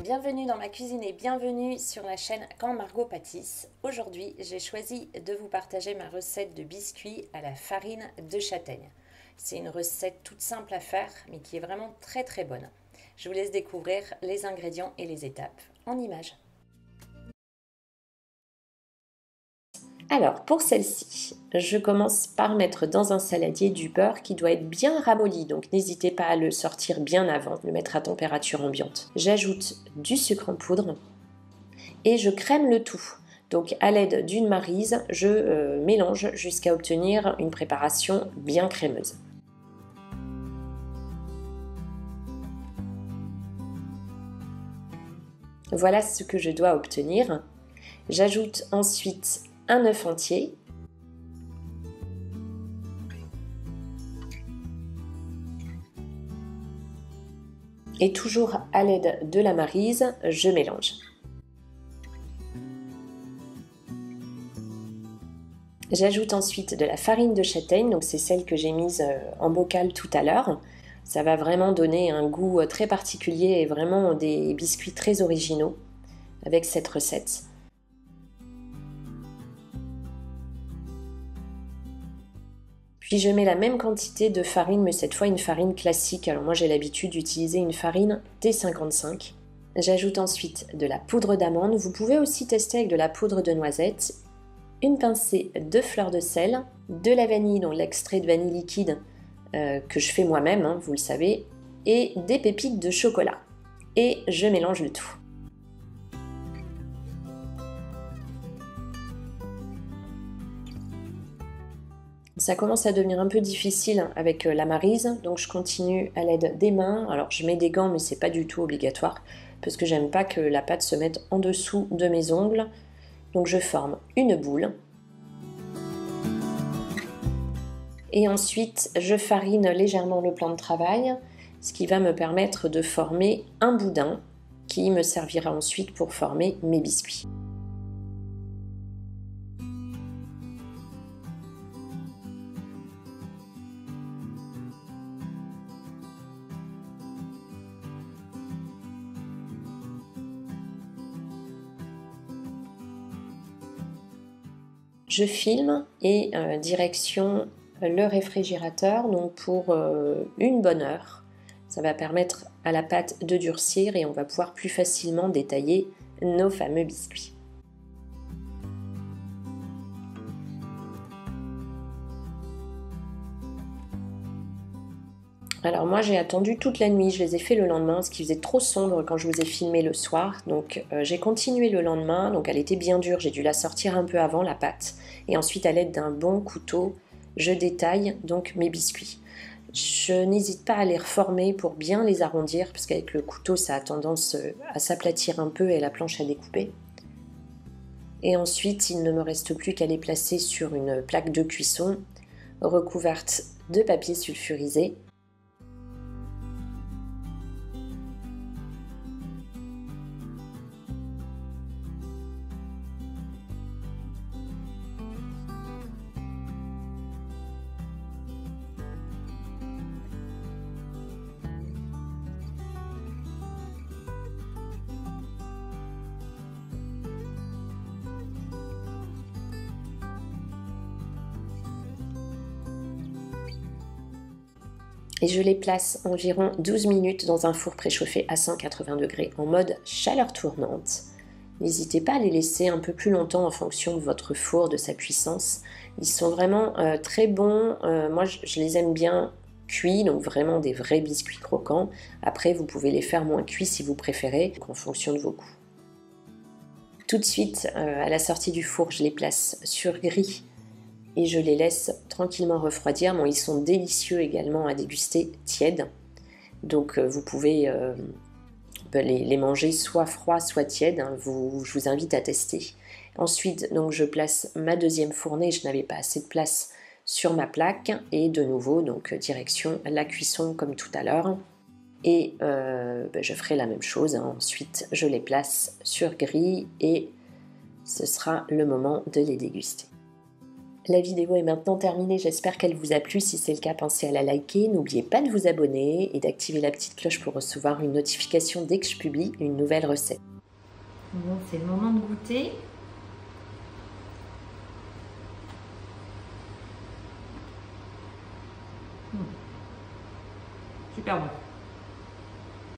Bienvenue dans ma cuisine et bienvenue sur la chaîne Quand Margot pâtisse. Aujourd'hui, j'ai choisi de vous partager ma recette de biscuits à la farine de châtaigne. C'est une recette toute simple à faire, mais qui est vraiment très très bonne. Je vous laisse découvrir les ingrédients et les étapes en images. Alors, pour celle-ci, je commence par mettre dans un saladier du beurre qui doit être bien ramolli, donc n'hésitez pas à le sortir bien avant, le mettre à température ambiante. J'ajoute du sucre en poudre et je crème le tout. Donc à l'aide d'une maryse, je mélange jusqu'à obtenir une préparation bien crémeuse. Voilà ce que je dois obtenir. J'ajoute ensuite un œuf entier, et toujours à l'aide de la maryse, je mélange. J'ajoute ensuite de la farine de châtaigne, donc c'est celle que j'ai mise en bocal tout à l'heure. Ça va vraiment donner un goût très particulier et vraiment des biscuits très originaux avec cette recette. Puis je mets la même quantité de farine, mais cette fois une farine classique. Alors moi j'ai l'habitude d'utiliser une farine T55. J'ajoute ensuite de la poudre d'amande. Vous pouvez aussi tester avec de la poudre de noisette. Une pincée de fleur de sel, de la vanille, donc l'extrait de vanille liquide que je fais moi-même, vous le savez, et des pépites de chocolat. Et je mélange le tout. Ça commence à devenir un peu difficile avec la maryse, donc je continue à l'aide des mains. Alors je mets des gants, mais c'est pas du tout obligatoire, parce que j'aime pas que la pâte se mette en dessous de mes ongles. Donc je forme une boule. Et ensuite, je farine légèrement le plan de travail, ce qui va me permettre de former un boudin qui me servira ensuite pour former mes biscuits. Je filme et direction le réfrigérateur donc pour une bonne heure. Ça va permettre à la pâte de durcir et on va pouvoir plus facilement détailler nos fameux biscuits. Alors moi j'ai attendu toute la nuit, je les ai fait le lendemain parce qu'il faisait trop sombre quand je vous ai filmé le soir. Donc j'ai continué le lendemain, donc elle était bien dure, j'ai dû la sortir un peu avant la pâte. Et ensuite à l'aide d'un bon couteau, je détaille donc mes biscuits. Je n'hésite pas à les reformer pour bien les arrondir parce qu'avec le couteau ça a tendance à s'aplatir un peu et la planche à découper. Et ensuite il ne me reste plus qu'à les placer sur une plaque de cuisson recouverte de papier sulfurisé. Et je les place environ 12 minutes dans un four préchauffé à 180 degrés en mode chaleur tournante. N'hésitez pas à les laisser un peu plus longtemps en fonction de votre four, de sa puissance. Ils sont vraiment très bons. Moi, je les aime bien cuits, donc vraiment des vrais biscuits croquants. Après, vous pouvez les faire moins cuits si vous préférez, en fonction de vos goûts. Tout de suite, à la sortie du four, je les place sur grille et je les laisse tranquillement refroidir. Bon, ils sont délicieux également à déguster tièdes, donc vous pouvez les manger soit froids soit tièdes, je vous invite à tester. Ensuite, donc, je place ma deuxième fournée, je n'avais pas assez de place sur ma plaque, et de nouveau, donc direction la cuisson comme tout à l'heure. Et je ferai la même chose, ensuite je les place sur grille et ce sera le moment de les déguster. La vidéo est maintenant terminée, j'espère qu'elle vous a plu. Si c'est le cas, pensez à la liker. N'oubliez pas de vous abonner et d'activer la petite cloche pour recevoir une notification dès que je publie une nouvelle recette. Bon, c'est le moment de goûter. Super bon.